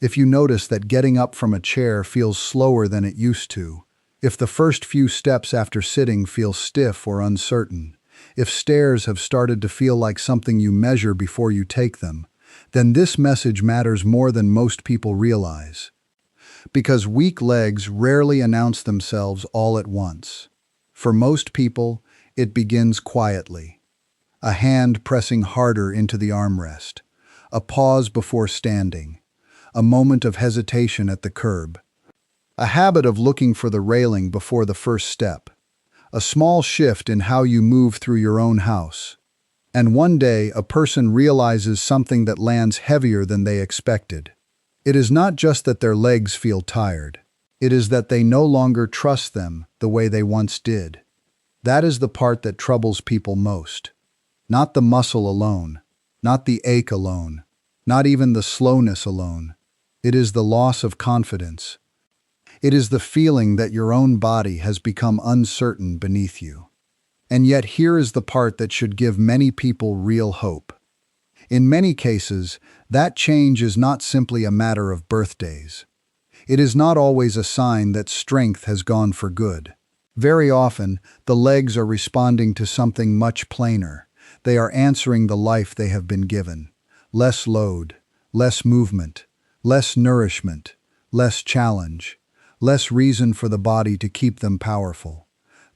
If you notice that getting up from a chair feels slower than it used to, if the first few steps after sitting feel stiff or uncertain, if stairs have started to feel like something you measure before you take them, then this message matters more than most people realize. Because weak legs rarely announce themselves all at once. For most people, it begins quietly. A hand pressing harder into the armrest, a pause before standing, a moment of hesitation at the curb, a habit of looking for the railing before the first step, a small shift in how you move through your own house. And one day, a person realizes something that lands heavier than they expected. It is not just that their legs feel tired. It is that they no longer trust them the way they once did. That is the part that troubles people most. Not the muscle alone, not the ache alone, not even the slowness alone. It is the loss of confidence. It is the feeling that your own body has become uncertain beneath you. And yet here is the part that should give many people real hope. In many cases, that change is not simply a matter of birthdays. It is not always a sign that strength has gone for good. Very often, the legs are responding to something much plainer. They are answering the life they have been given. Less load, less movement, less nourishment, less challenge, less reason for the body to keep them powerful.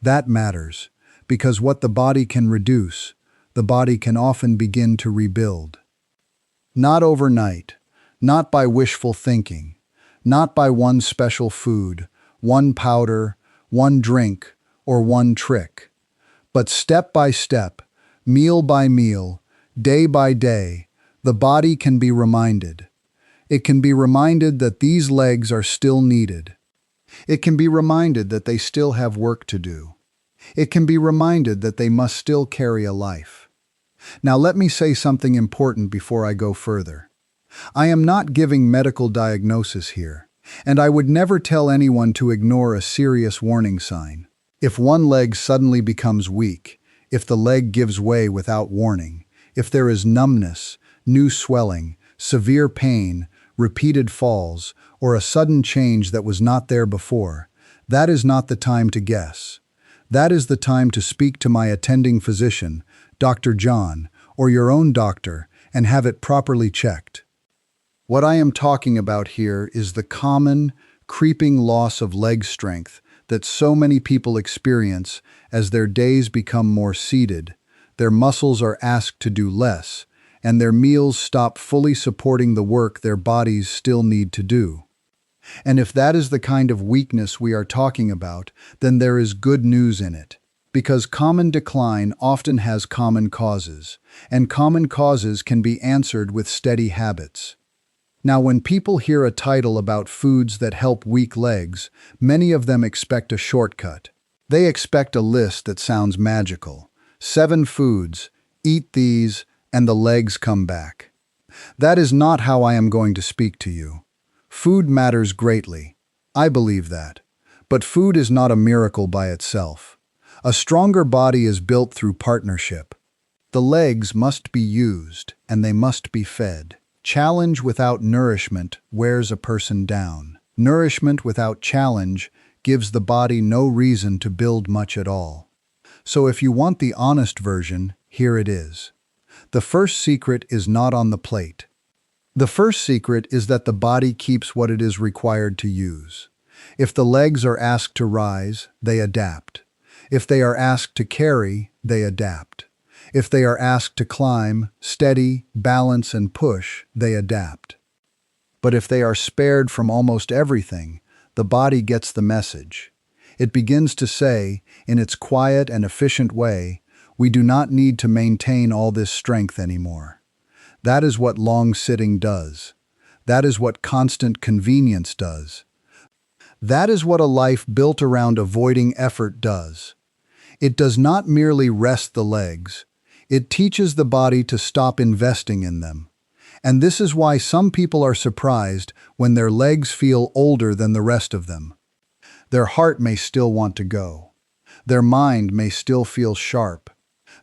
That matters, because what the body can reduce, the body can often begin to rebuild. Not overnight, not by wishful thinking, not by one special food, one powder, one drink, or one trick, but step by step, meal by meal, day by day, the body can be reminded. It can be reminded that these legs are still needed. It can be reminded that they still have work to do. It can be reminded that they must still carry a life. Now let me say something important before I go further. I am not giving medical diagnosis here, and I would never tell anyone to ignore a serious warning sign. If one leg suddenly becomes weak, if the leg gives way without warning, if there is numbness, new swelling, severe pain, repeated falls, or a sudden change that was not there before, that is not the time to guess. That is the time to speak to my attending physician, Dr. John, or your own doctor, and have it properly checked. What I am talking about here is the common, creeping loss of leg strength that so many people experience as their days become more seated, their muscles are asked to do less, and their meals stop fully supporting the work their bodies still need to do. And if that is the kind of weakness we are talking about, then there is good news in it. Because common decline often has common causes, and common causes can be answered with steady habits. Now, when people hear a title about foods that help weak legs, many of them expect a shortcut. They expect a list that sounds magical. 7 foods, eat these, and the legs come back. That is not how I am going to speak to you. Food matters greatly. I believe that. But food is not a miracle by itself. A stronger body is built through partnership. The legs must be used, and they must be fed. Challenge without nourishment wears a person down. Nourishment without challenge gives the body no reason to build much at all. So if you want the honest version, here it is. The first secret is not on the plate. The first secret is that the body keeps what it is required to use. If the legs are asked to rise, they adapt. If they are asked to carry, they adapt. If they are asked to climb, steady, balance, and push, they adapt. But if they are spared from almost everything, the body gets the message. It begins to say, in its quiet and efficient way, we do not need to maintain all this strength anymore. That is what long sitting does. That is what constant convenience does. That is what a life built around avoiding effort does. It does not merely rest the legs. It teaches the body to stop investing in them. And this is why some people are surprised when their legs feel older than the rest of them. Their heart may still want to go. Their mind may still feel sharp.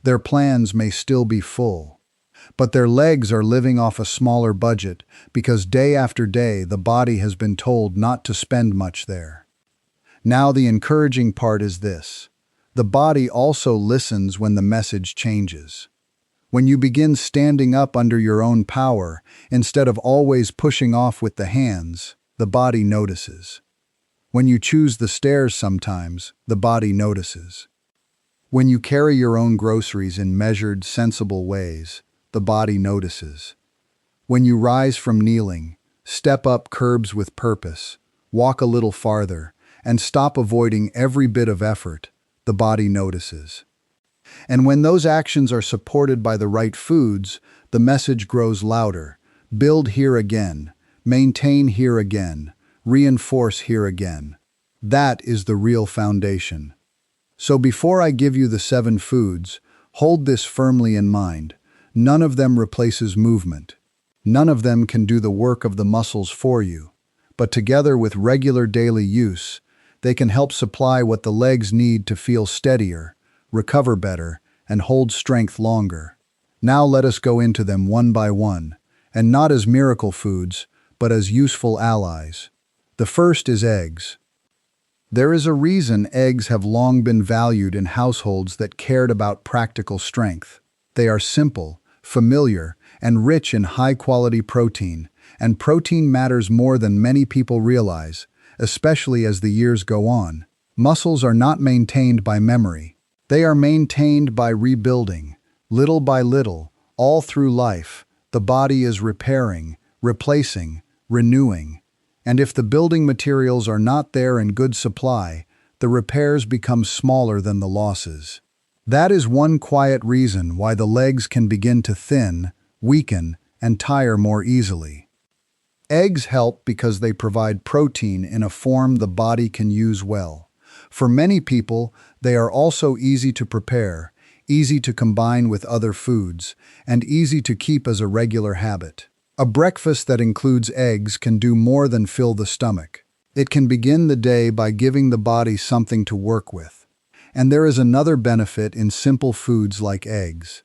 Their plans may still be full. But their legs are living off a smaller budget because day after day the body has been told not to spend much there. Now the encouraging part is this. The body also listens when the message changes. When you begin standing up under your own power, instead of always pushing off with the hands, the body notices. When you choose the stairs sometimes, the body notices. When you carry your own groceries in measured, sensible ways, the body notices. When you rise from kneeling, step up curbs with purpose, walk a little farther, and stop avoiding every bit of effort, the body notices. And when those actions are supported by the right foods, the message grows louder. Build here again, maintain here again, reinforce here again. That is the real foundation. So before I give you the 7 foods, hold this firmly in mind. None of them replaces movement. None of them can do the work of the muscles for you. But together with regular daily use, they can help supply what the legs need to feel steadier, recover better, and hold strength longer. Now let us go into them one by one, and not as miracle foods, but as useful allies. The first is eggs. There is a reason eggs have long been valued in households that cared about practical strength. They are simple, familiar, and rich in high-quality protein, and protein matters more than many people realize, especially as the years go on. Muscles are not maintained by memory. They are maintained by rebuilding. Little by little, all through life, the body is repairing, replacing, renewing. And if the building materials are not there in good supply, the repairs become smaller than the losses. That is one quiet reason why the legs can begin to thin, weaken, and tire more easily. Eggs help because they provide protein in a form the body can use well. For many people, they are also easy to prepare, easy to combine with other foods, and easy to keep as a regular habit. A breakfast that includes eggs can do more than fill the stomach. It can begin the day by giving the body something to work with. And there is another benefit in simple foods like eggs.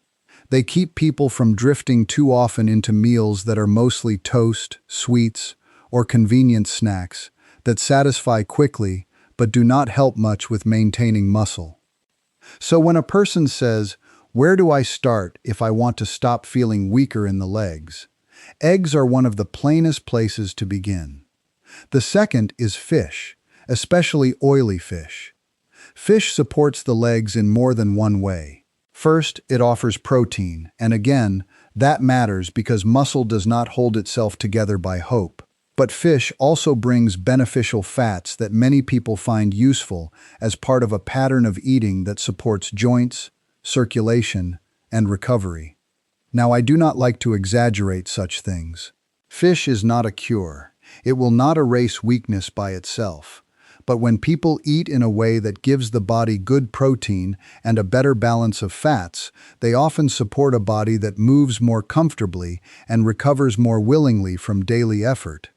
They keep people from drifting too often into meals that are mostly toast, sweets, or convenient snacks that satisfy quickly but do not help much with maintaining muscle. So when a person says, "Where do I start if I want to stop feeling weaker in the legs?" Eggs are one of the plainest places to begin. The second is fish, especially oily fish. Fish supports the legs in more than one way. First, it offers protein, and again, that matters because muscle does not hold itself together by hope. But fish also brings beneficial fats that many people find useful as part of a pattern of eating that supports joints, circulation, and recovery. Now, I do not like to exaggerate such things. Fish is not a cure. It will not erase weakness by itself. But when people eat in a way that gives the body good protein and a better balance of fats, they often support a body that moves more comfortably and recovers more willingly from daily effort.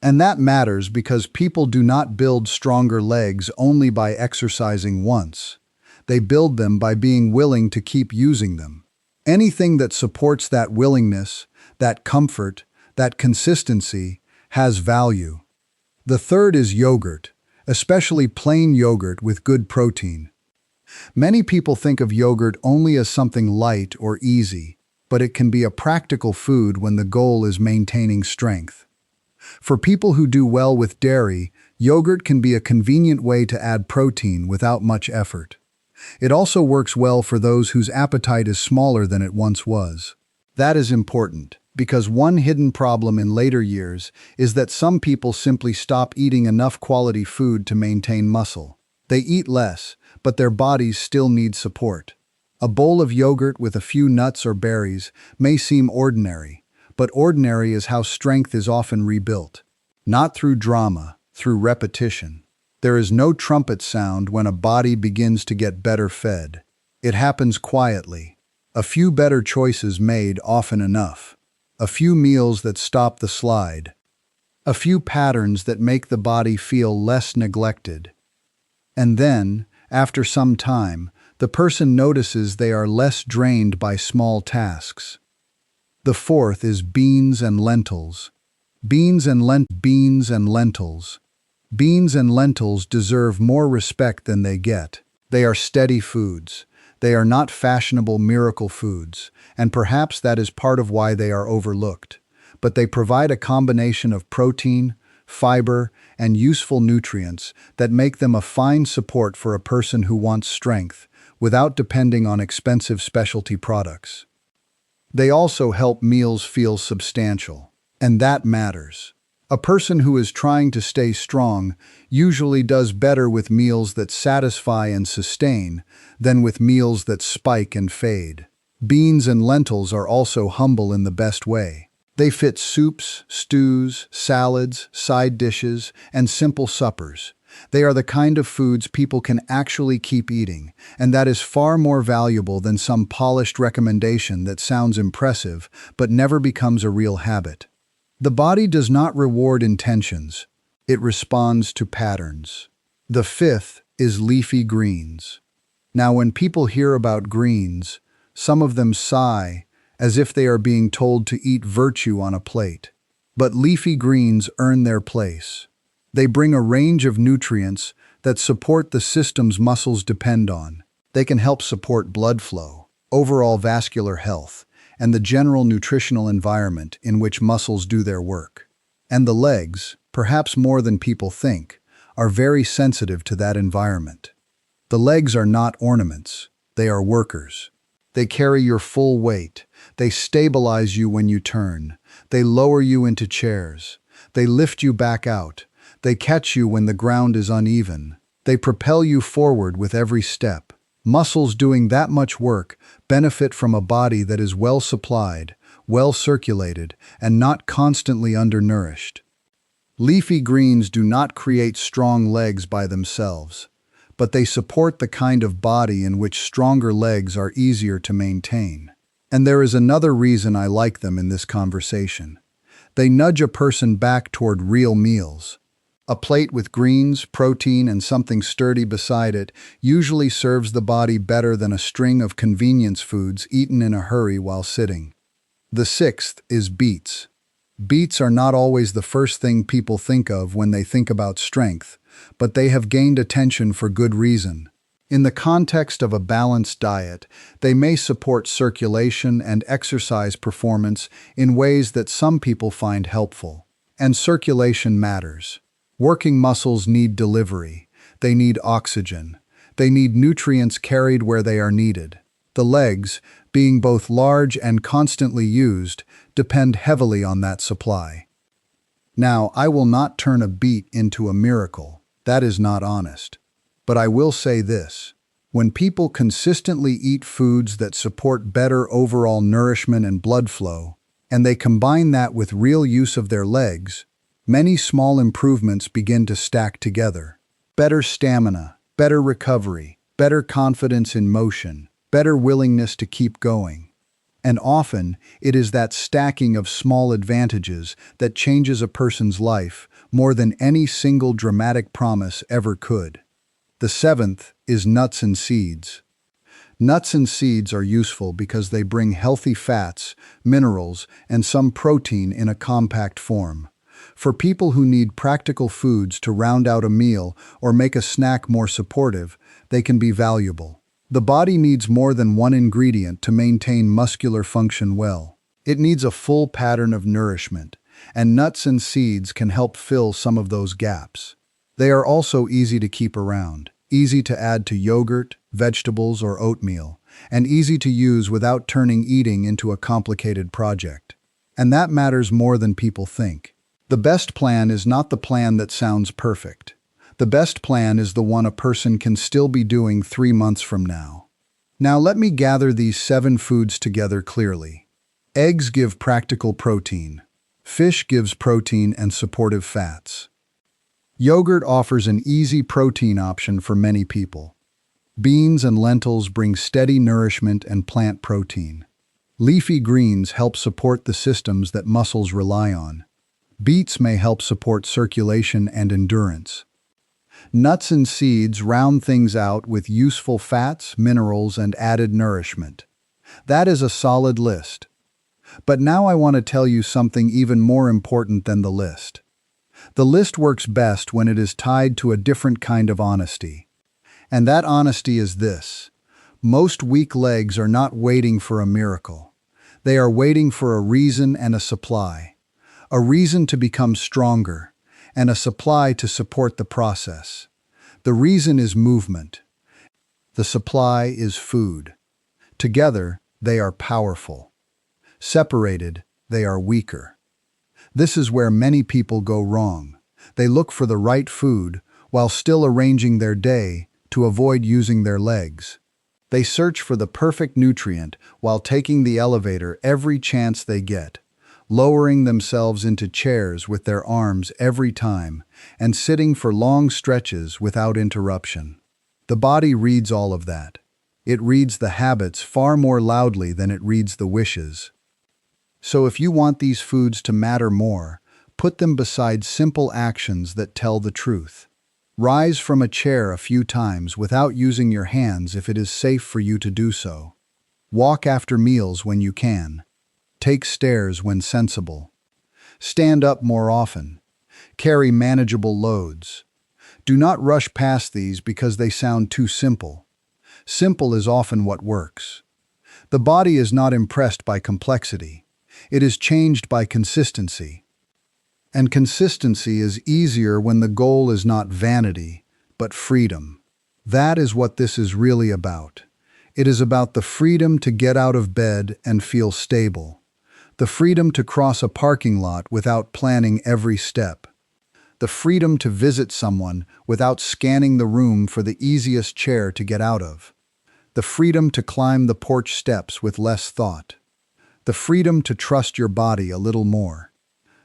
And that matters because people do not build stronger legs only by exercising once. They build them by being willing to keep using them. Anything that supports that willingness, that comfort, that consistency, has value. The third is yogurt, especially plain yogurt with good protein. Many people think of yogurt only as something light or easy, but it can be a practical food when the goal is maintaining strength. For people who do well with dairy, yogurt can be a convenient way to add protein without much effort. It also works well for those whose appetite is smaller than it once was. That is important, because one hidden problem in later years is that some people simply stop eating enough quality food to maintain muscle. They eat less, but their bodies still need support. A bowl of yogurt with a few nuts or berries may seem ordinary, but ordinary is how strength is often rebuilt. Not through drama, through repetition. There is no trumpet sound when a body begins to get better fed. It happens quietly. A few better choices made often enough. A few meals that stop the slide. A few patterns that make the body feel less neglected. And then, after some time, the person notices they are less drained by small tasks. The fourth is beans and lentils. Beans and lentils. Beans and lentils deserve more respect than they get. They are steady foods. They are not fashionable miracle foods, and perhaps that is part of why they are overlooked. But they provide a combination of protein, fiber, and useful nutrients that make them a fine support for a person who wants strength, without depending on expensive specialty products. They also help meals feel substantial, and that matters. A person who is trying to stay strong usually does better with meals that satisfy and sustain than with meals that spike and fade. Beans and lentils are also humble in the best way. They fit soups, stews, salads, side dishes, and simple suppers. They are the kind of foods people can actually keep eating, and that is far more valuable than some polished recommendation that sounds impressive but never becomes a real habit. The body does not reward intentions, it responds to patterns. The fifth is leafy greens. Now, when people hear about greens, some of them sigh as if they are being told to eat virtue on a plate. But leafy greens earn their place. They bring a range of nutrients that support the systems muscles depend on. They can help support blood flow, overall vascular health, and the general nutritional environment in which muscles do their work. And the legs, perhaps more than people think, are very sensitive to that environment. The legs are not ornaments, they are workers. They carry your full weight, they stabilize you when you turn, they lower you into chairs, they lift you back out, they catch you when the ground is uneven, they propel you forward with every step. Muscles doing that much work benefit from a body that is well supplied, well circulated, and not constantly undernourished. Leafy greens do not create strong legs by themselves, but they support the kind of body in which stronger legs are easier to maintain. And there is another reason I like them in this conversation. They nudge a person back toward real meals. A plate with greens, protein, and something sturdy beside it usually serves the body better than a string of convenience foods eaten in a hurry while sitting. The sixth is beets. Beets are not always the first thing people think of when they think about strength, but they have gained attention for good reason. In the context of a balanced diet, they may support circulation and exercise performance in ways that some people find helpful. And circulation matters. Working muscles need delivery, they need oxygen, they need nutrients carried where they are needed. The legs, being both large and constantly used, depend heavily on that supply. Now, I will not turn a beet into a miracle, that is not honest. But I will say this, when people consistently eat foods that support better overall nourishment and blood flow, and they combine that with real use of their legs, many small improvements begin to stack together. Better stamina, better recovery, better confidence in motion, better willingness to keep going. And often, it is that stacking of small advantages that changes a person's life more than any single dramatic promise ever could. The seventh is nuts and seeds. Nuts and seeds are useful because they bring healthy fats, minerals, and some protein in a compact form. For people who need practical foods to round out a meal or make a snack more supportive, they can be valuable. The body needs more than one ingredient to maintain muscular function well. It needs a full pattern of nourishment, and nuts and seeds can help fill some of those gaps. They are also easy to keep around, easy to add to yogurt, vegetables, or oatmeal, and easy to use without turning eating into a complicated project. And that matters more than people think. The best plan is not the plan that sounds perfect. The best plan is the one a person can still be doing 3 months from now. Now let me gather these 7 foods together clearly. Eggs give practical protein. Fish gives protein and supportive fats. Yogurt offers an easy protein option for many people. Beans and lentils bring steady nourishment and plant protein. Leafy greens help support the systems that muscles rely on. Beets may help support circulation and endurance. Nuts and seeds round things out with useful fats, minerals, and added nourishment. That is a solid list. But now I want to tell you something even more important than the list. The list works best when it is tied to a different kind of honesty. And that honesty is this. Most weak legs are not waiting for a miracle. They are waiting for a reason and a supply. A reason to become stronger, and a supply to support the process. The reason is movement. The supply is food. Together, they are powerful. Separated, they are weaker. This is where many people go wrong. They look for the right food while still arranging their day to avoid using their legs. They search for the perfect nutrient while taking the elevator every chance they get, lowering themselves into chairs with their arms every time, and sitting for long stretches without interruption. The body reads all of that. It reads the habits far more loudly than it reads the wishes. So if you want these foods to matter more, put them beside simple actions that tell the truth. Rise from a chair a few times without using your hands if it is safe for you to do so. Walk after meals when you can. Take stairs when sensible. Stand up more often. Carry manageable loads. Do not rush past these because they sound too simple. Simple is often what works. The body is not impressed by complexity. It is changed by consistency. And consistency is easier when the goal is not vanity, but freedom. That is what this is really about. It is about the freedom to get out of bed and feel stable. The freedom to cross a parking lot without planning every step. The freedom to visit someone without scanning the room for the easiest chair to get out of. The freedom to climb the porch steps with less thought. The freedom to trust your body a little more.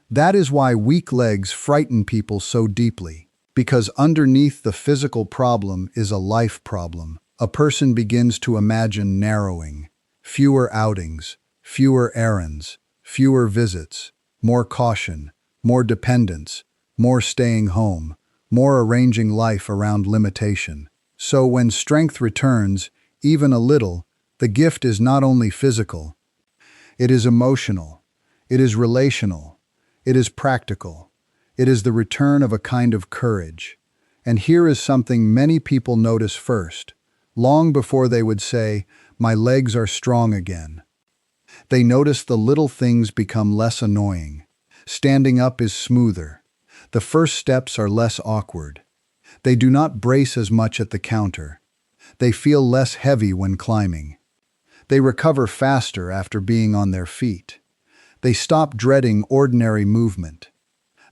That is why weak legs frighten people so deeply, because underneath the physical problem is a life problem. A person begins to imagine narrowing, fewer outings, fewer errands, fewer visits, more caution, more dependence, more staying home, more arranging life around limitation. So when strength returns, even a little, the gift is not only physical, it is emotional, it is relational. It is practical. It is the return of a kind of courage. And here is something many people notice first, long before they would say, "My legs are strong again." They notice the little things become less annoying. Standing up is smoother. The first steps are less awkward. They do not brace as much at the counter. They feel less heavy when climbing. They recover faster after being on their feet. They stop dreading ordinary movement.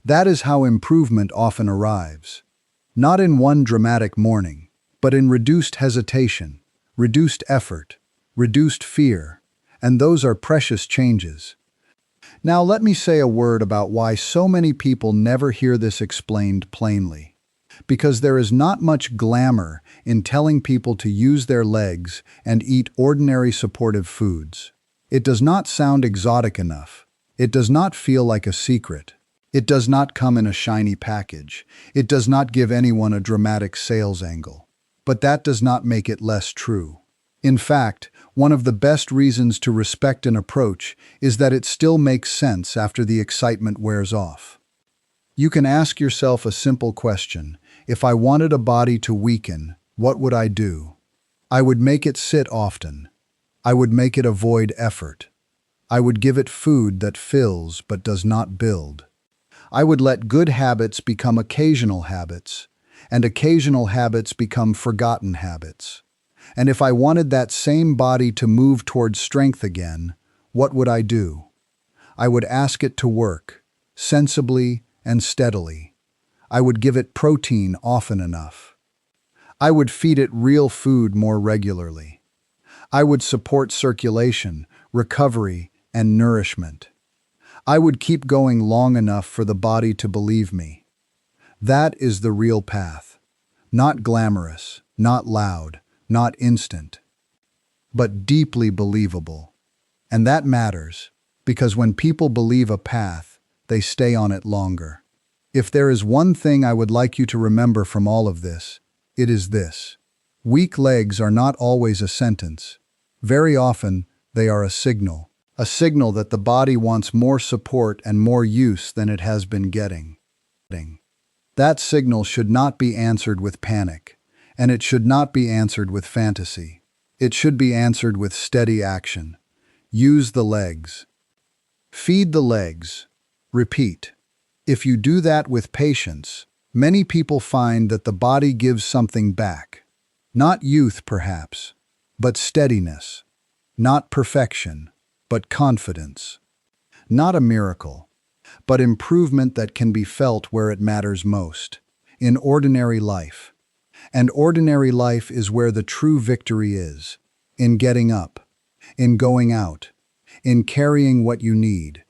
That is how improvement often arrives. Not in one dramatic morning, but in reduced hesitation, reduced effort, reduced fear, and those are precious changes. Now let me say a word about why so many people never hear this explained plainly. Because there is not much glamour in telling people to use their legs and eat ordinary supportive foods. It does not sound exotic enough. It does not feel like a secret. It does not come in a shiny package. It does not give anyone a dramatic sales angle. But that does not make it less true. In fact, one of the best reasons to respect an approach is that it still makes sense after the excitement wears off. You can ask yourself a simple question. If I wanted a body to weaken, what would I do? I would make it sit often. I would make it avoid effort. I would give it food that fills but does not build. I would let good habits become occasional habits, and occasional habits become forgotten habits. And if I wanted that same body to move towards strength again, what would I do? I would ask it to work, sensibly and steadily. I would give it protein often enough. I would feed it real food more regularly. I would support circulation, recovery, and nourishment. I would keep going long enough for the body to believe me. That is the real path. Not glamorous, not loud, not instant, but deeply believable. And that matters, because when people believe a path, they stay on it longer. If there is one thing I would like you to remember from all of this, it is this. Weak legs are not always a sentence. Very often, they are a signal. a signal that the body wants more support and more use than it has been getting. That signal should not be answered with panic, and it should not be answered with fantasy. It should be answered with steady action. Use the legs. Feed the legs. Repeat. If you do that with patience, many people find that the body gives something back. Not youth, perhaps, but steadiness. Not perfection, but confidence. Not a miracle, but improvement that can be felt where it matters most, in ordinary life. And ordinary life is where the true victory is, in getting up, in going out, in carrying what you need,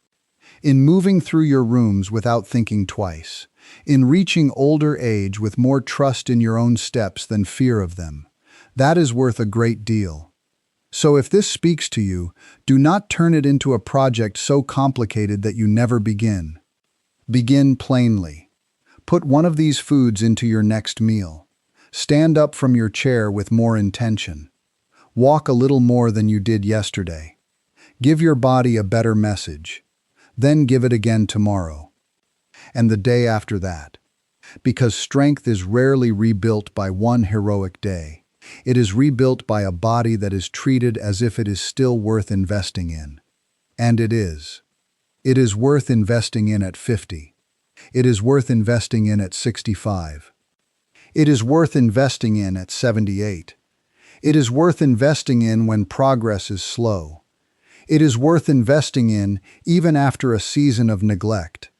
in moving through your rooms without thinking twice, in reaching older age with more trust in your own steps than fear of them. That is worth a great deal. So if this speaks to you, do not turn it into a project so complicated that you never begin. Begin plainly. Put one of these foods into your next meal. Stand up from your chair with more intention. Walk a little more than you did yesterday. Give your body a better message. Then give it again tomorrow. And the day after that. Because strength is rarely rebuilt by one heroic day. It is rebuilt by a body that is treated as if it is still worth investing in. And it is. It is worth investing in at 50. It is worth investing in at 65. It is worth investing in at 78. It is worth investing in when progress is slow. It is worth investing in even after a season of neglect.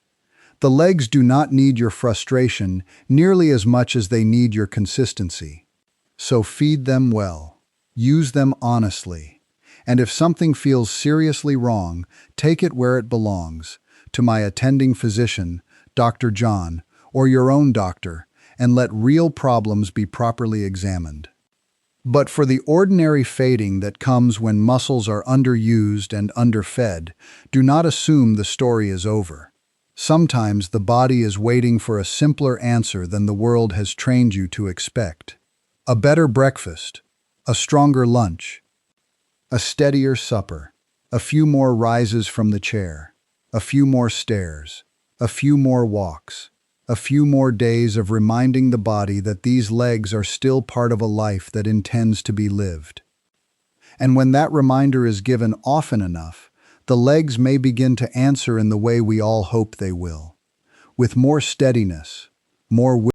The legs do not need your frustration nearly as much as they need your consistency. So feed them well. Use them honestly. And if something feels seriously wrong, take it where it belongs, to my attending physician, Dr. John, or your own doctor, and let real problems be properly examined. But for the ordinary fading that comes when muscles are underused and underfed, do not assume the story is over. Sometimes the body is waiting for a simpler answer than the world has trained you to expect. A better breakfast, a stronger lunch, a steadier supper, a few more rises from the chair, a few more stairs, a few more walks, a few more days of reminding the body that these legs are still part of a life that intends to be lived. And when that reminder is given often enough, the legs may begin to answer in the way we all hope they will, with more steadiness, more